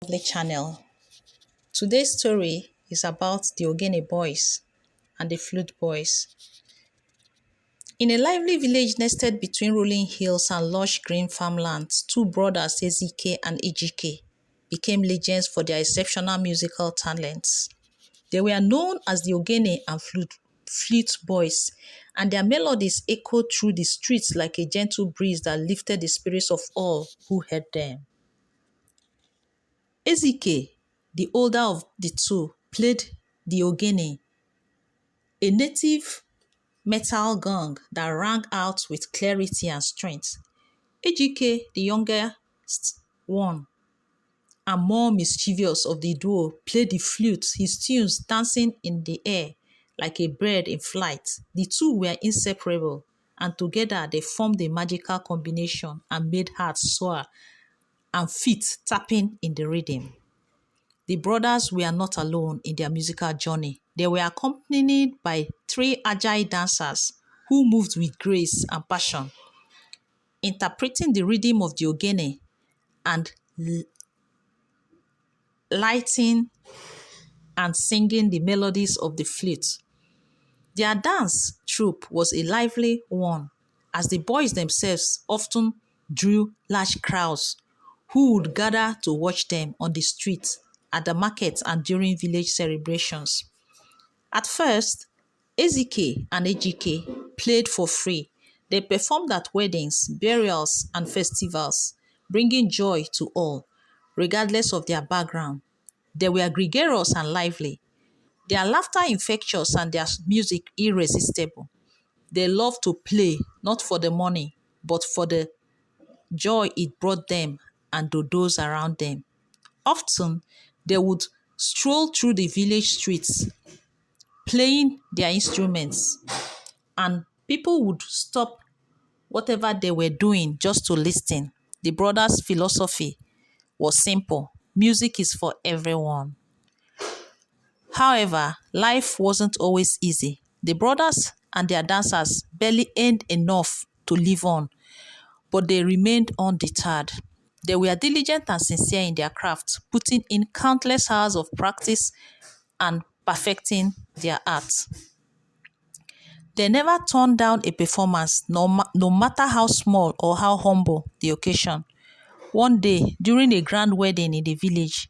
Lovely channel. Today's story is about the Ogene boys and the Flute boys. In a lively village nested between rolling hills and lush green farmlands, two brothers, Ezike and Ejike, became legends for their exceptional musical talents. They were known as the Ogene and Flute boys, and their melodies echoed through the streets like a gentle breeze that lifted the spirits of all who heard them. Ezike, the older of the two, played the ogene, a native metal gong that rang out with clarity and strength. Ejike, the youngest one and more mischievous of the duo, played the flute, his tunes dancing in the air like a bird in flight. The two were inseparable, and together they formed a magical combination and made hearts soar and feet tapping in the rhythm. The brothers were not alone in their musical journey. They were accompanied by three agile dancers who moved with grace and passion, interpreting the rhythm of the ogene and lighting and singing the melodies of the flute. Their dance troupe was a lively one, as the boys themselves often drew large crowds who would gather to watch them on the streets, at the markets, and during village celebrations. At first, Ezike and Ejike played for free. They performed at weddings, burials, and festivals, bringing joy to all, regardless of their background. They were gregarious and lively, their laughter infectious and their music irresistible. They loved to play, not for the money, but for the joy it brought them and to those around them. Often, they would stroll through the village streets, playing their instruments, and people would stop whatever they were doing just to listen. The brothers' philosophy was simple: music is for everyone. However, life wasn't always easy. The brothers and their dancers barely earned enough to live on, but they remained undeterred. They were diligent and sincere in their craft, putting in countless hours of practice and perfecting their art. They never turned down a performance, no matter how small or how humble the occasion. One day, during a grand wedding in the village,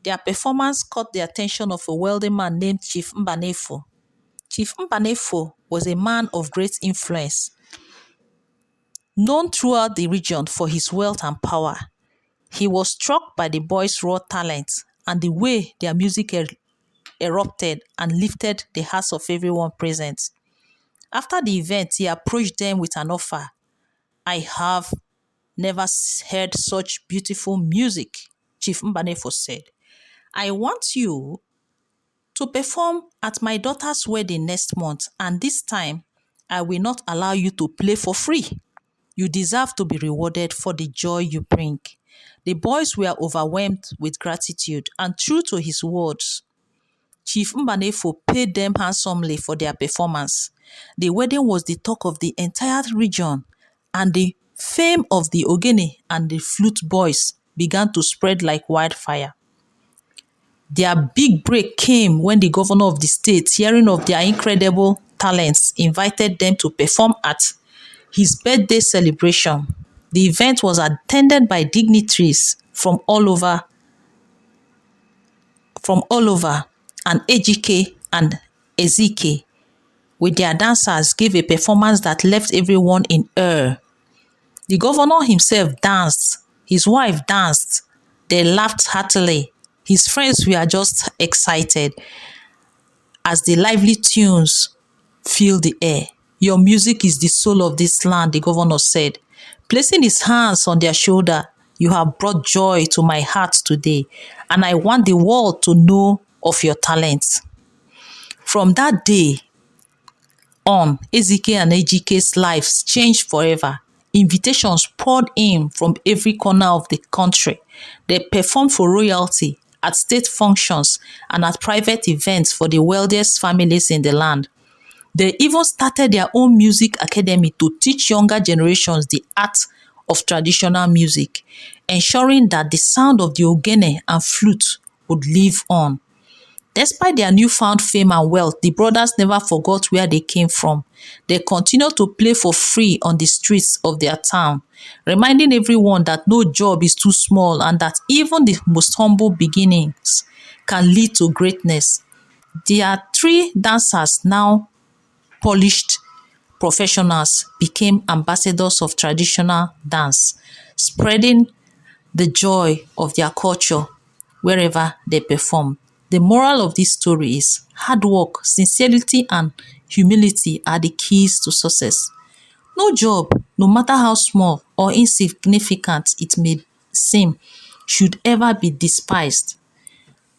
their performance caught the attention of a wealthy man named Chief Mbanefo. Chief Mbanefo was a man of great influence, known throughout the region for his wealth and power. He was struck by the boys' raw talent and the way their music erupted and lifted the hearts of everyone present. After the event, he approached them with an offer. "I have never heard such beautiful music," Chief Mbanefo said. "I want you to perform at my daughter's wedding next month, and this time I will not allow you to play for free. You deserve to be rewarded for the joy you bring." The boys were overwhelmed with gratitude, and true to his words, Chief Mbanefo paid them handsomely for their performance. The wedding was the talk of the entire region, and the fame of the Ogene and the Flute boys began to spread like wildfire. Their big break came when the governor of the state, hearing of their incredible talents, invited them to perform at his birthday celebration. The event was attended by dignitaries from all over, and Ejike and Ezike, with their dancers, gave a performance that left everyone in awe. The governor himself danced, his wife danced, they laughed heartily. His friends were just excited as the lively tunes filled the air. "Your music is the soul of this land," the governor said, placing his hands on their shoulder. "You have brought joy to my heart today, and I want the world to know of your talents." From that day on, Ezike and Ejike's lives changed forever. Invitations poured in from every corner of the country. They performed for royalty, at state functions, and at private events for the wealthiest families in the land. They even started their own music academy to teach younger generations the art of traditional music, ensuring that the sound of the ogene and flute would live on. Despite their newfound fame and wealth, the brothers never forgot where they came from. They continued to play for free on the streets of their town, reminding everyone that no job is too small and that even the most humble beginnings can lead to greatness. Their three dancers, now polished professionals, became ambassadors of traditional dance, spreading the joy of their culture wherever they perform. The moral of this story is hard work, sincerity, and humility are the keys to success. No job, no matter how small or insignificant it may seem, should ever be despised.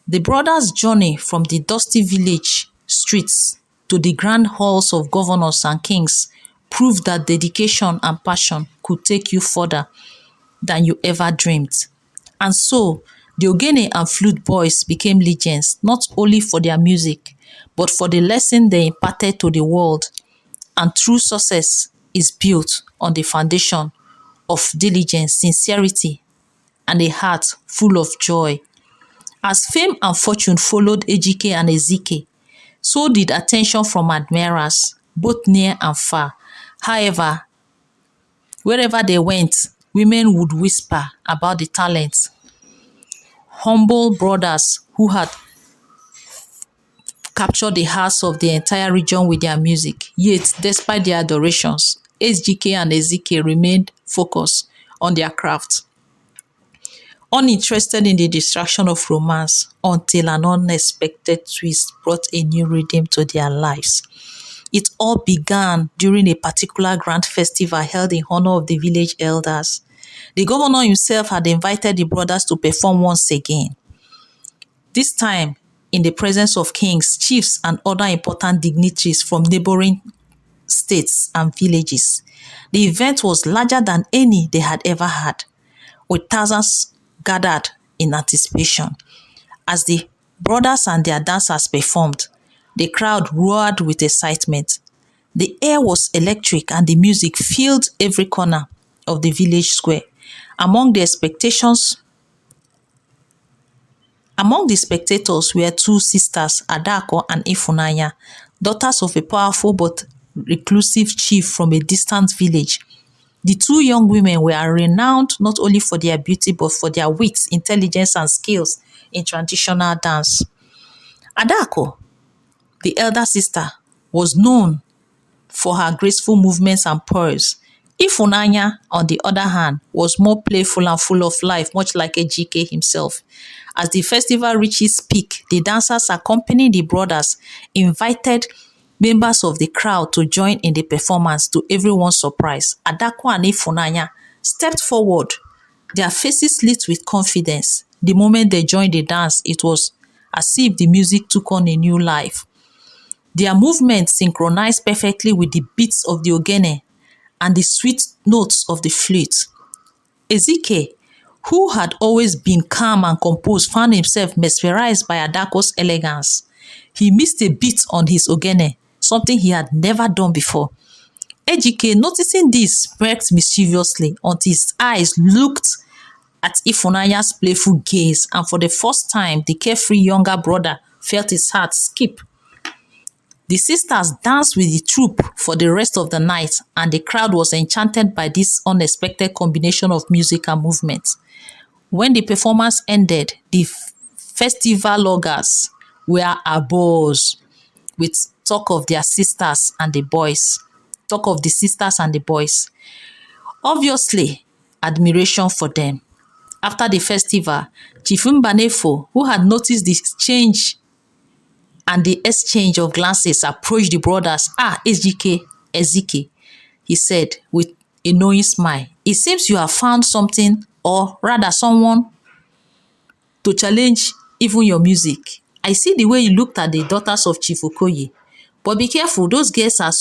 The brothers' journey from the dusty village streets to the grand halls of governors and kings proved that dedication and passion could take you further than you ever dreamed. And so, the Ogene and Flute Boys became legends not only for their music, but for the lesson they imparted to the world. And true success is built on the foundation of diligence, sincerity, and a heart full of joy. As fame and fortune followed Ejike and Ezike, so did attention from admirers, both near and far. However, wherever they went, women would whisper about the talents. Humble brothers who had captured the hearts of the entire region with their music. Yet, despite their adorations, Ejike and Ezike remained focused on their craft, uninterested in the distraction of romance, until an unexpected twist brought a new rhythm to their lives. It all began during a particular grand festival held in honor of the village elders. The governor himself had invited the brothers to perform once again, this time in the presence of kings, chiefs, and other important dignitaries from neighboring states and villages. The event was larger than any they had ever had, with thousands gathered in anticipation. As the brothers and their dancers performed, the crowd roared with excitement. The air was electric and the music filled every corner of the village square. Among the spectators were two sisters, Adako and Ifunanya, daughters of a powerful but reclusive chief from a distant village. The two young women were renowned not only for their beauty but for their wit, intelligence, and skills in traditional dance. Adako, the elder sister, was known for her graceful movements and poise. Ifunanya, on the other hand, was more playful and full of life, much like Ejike himself. As the festival reached its peak, the dancers accompanying the brothers invited members of the crowd to join in the performance. To everyone's surprise, Adako and Ifunanya stepped forward, their faces lit with confidence. The moment they joined the dance, it was as if the music took on a new life. Their movements synchronized perfectly with the beats of the ogene and the sweet notes of the flute. Ezike, who had always been calm and composed, found himself mesmerized by Adako's elegance. He missed a beat on his ogene, something he had never done before. Ejike, noticing this, smirked mischievously until his eyes looked at Ifunanya's playful gaze, and for the first time, the carefree younger brother felt his heart skip. The sisters danced with the troupe for the rest of the night, and the crowd was enchanted by this unexpected combination of music and movement. When the performance ended, the festivalogers were abuzz with talk of the sisters and the boys. Obviously, admiration for them. After the festival, Chief Mbanefo, who had noticed the change and the exchange of glances, approached the brothers. Ejike, Ezike, he said with a knowing smile. It seems you have found something, or rather someone, to challenge even your music. I see the way you looked at the daughters of Chief Okoye. But be careful, those girls are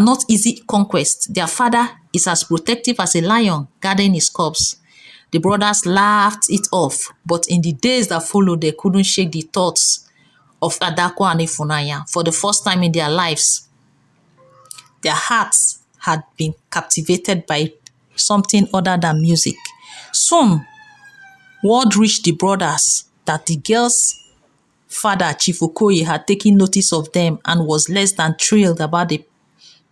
not easy conquest. Their father is as protective as a lion guarding his cubs. The brothers laughed it off, but in the days that followed, they couldn't shake the thoughts of Adako and Ifunanya. For the first time in their lives, their hearts had been captivated by something other than music. Soon, word reached the brothers that the girls' father, Chief Okoye, had taken notice of them and was less than thrilled about the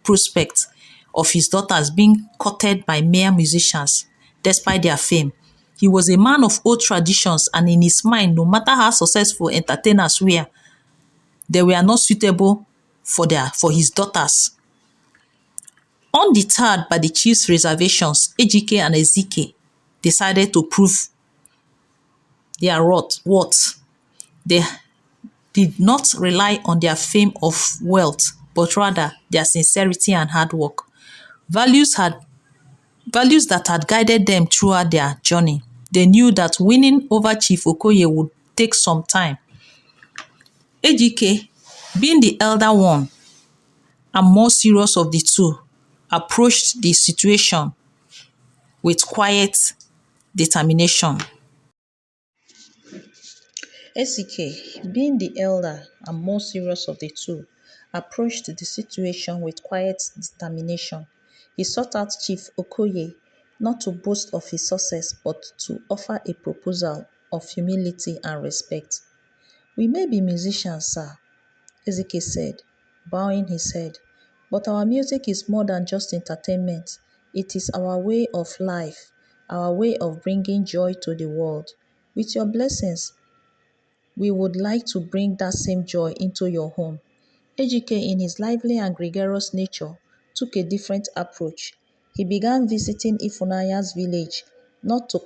prospect of his daughters being courted by mere musicians, despite their fame. He was a man of old traditions, and in his mind, no matter how successful entertainers were, they were not suitable for his daughters. Undeterred by the chief's reservations, Ejike and Ezike decided to prove their worth. They did not rely on their fame of wealth, but rather their sincerity and hard work. Values had values that had guided them throughout their journey. They knew that winning over Chief Okoye would take some time. Ejike, being the elder one and more serious of the two, approached the situation with quiet determination. Ezike, being the elder and more serious of the two, approached the situation with quiet determination. He sought out Chief Okoye not to boast of his success but to offer a proposal of humility and respect. "We may be musicians, sir," Ezike said, bowing his head, "but our music is more than just entertainment. It is our way of life, our way of bringing joy to the world. With your blessings, we would like to bring that same joy into your home." Ejike, in his lively and gregarious nature, took a different approach. He began visiting Ifunanya's village, not to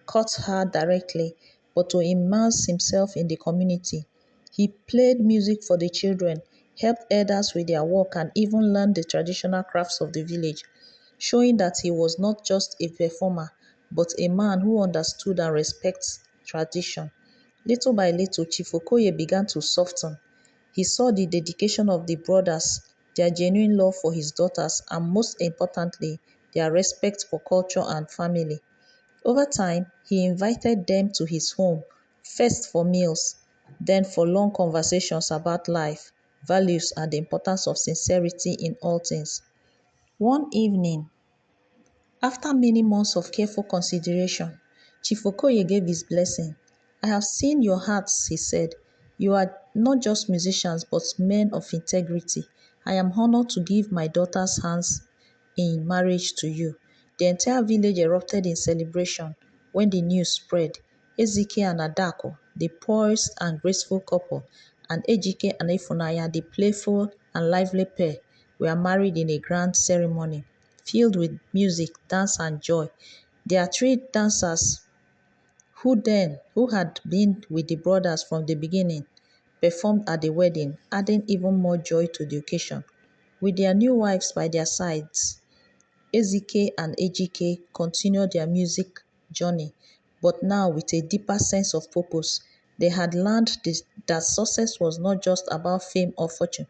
court her directly, but to immerse himself in the community. He played music for the children, helped elders with their work, and even learned the traditional crafts of the village, showing that he was not just a performer, but a man who understood and respects tradition. Little by little, Chief Okoye began to soften. He saw the dedication of the brothers, their genuine love for his daughters, and most importantly, their respect for culture and family. Over time, he invited them to his home, first for meals, then for long conversations about life, values, and the importance of sincerity in all things. One evening, after many months of careful consideration, Chief Okoye gave his blessing. "I have seen your hearts," he said. "You are not just musicians, but men of integrity. I am honored to give my daughter's hands in marriage to you." The entire village erupted in celebration when the news spread. Ezike and Adako, the poised and graceful couple, and Ejike and Ifunanya, the playful and lively pair, were married in a grand ceremony filled with music, dance, and joy. There are three dancers who had been with the brothers from the beginning, performed at the wedding, adding even more joy to the occasion. With their new wives by their sides, Ezike and Ejike continued their music journey, but now with a deeper sense of purpose. They had learned that success was not just about fame or fortune,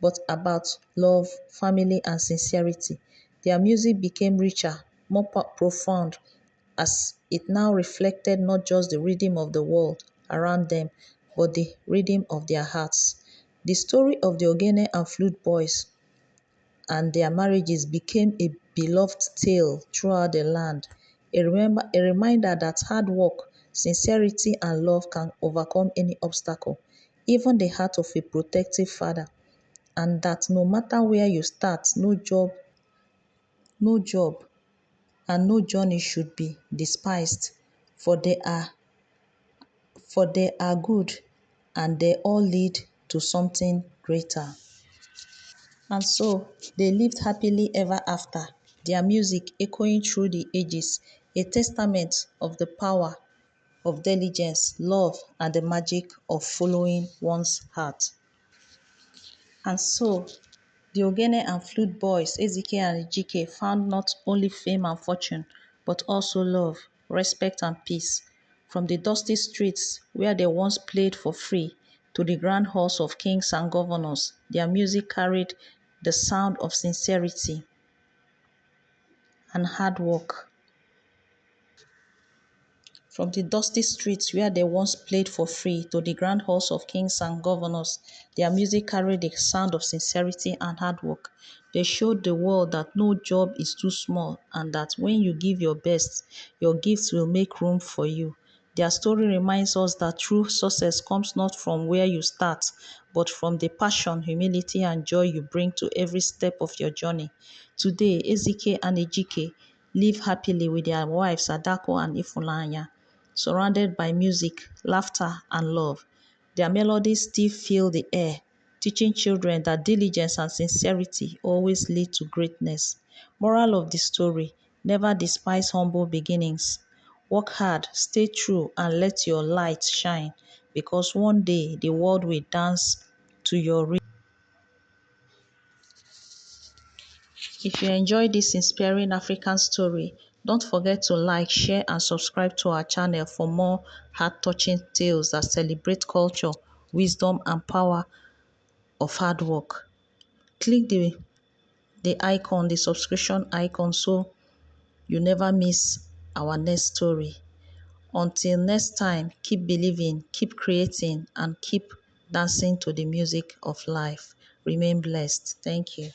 but about love, family, and sincerity. Their music became richer, more profound, as it now reflected not just the rhythm of the world around them, but the rhythm of their hearts. The story of the Ogene and Flute boys and their marriages became a beloved tale throughout the land, a reminder that hard work, sincerity, and love can overcome any obstacle, even the heart of a protective father, and that no matter where you start, no job, and no journey should be despised, for they are good, and they all lead to something greater. And so they lived happily ever after, their music echoing through the ages, a testament of the power of diligence, love, and the magic of following one's heart. And so the Ogene and Flute boys, Ezike and Ejike, found not only fame and fortune, but also love, respect, and peace. From the dusty streets where they once played for free to the grand halls of kings and governors, their music carried the sound of sincerity and hard work. From the dusty streets where they once played for free to the grand halls of kings and governors, their music carried the sound of sincerity and hard work. They showed the world that no job is too small and that when you give your best, your gifts will make room for you. Their story reminds us that true success comes not from where you start, but from the passion, humility, and joy you bring to every step of your journey. Today, Ezike and Ejike live happily with their wives Adako and Ifunanya, surrounded by music, laughter, and love. Their melodies still fill the air, teaching children that diligence and sincerity always lead to greatness. Moral of the story: never despise humble beginnings. Work hard, stay true, and let your light shine because one day the world will dance to your rhythm. If you enjoy this inspiring African story, don't forget to like, share, and subscribe to our channel for more heart-touching tales that celebrate culture, wisdom, and power of hard work. Click the icon, the subscription icon, so you never miss our next story. Until next time, keep believing, keep creating, and keep dancing to the music of life. Remain blessed. Thank you.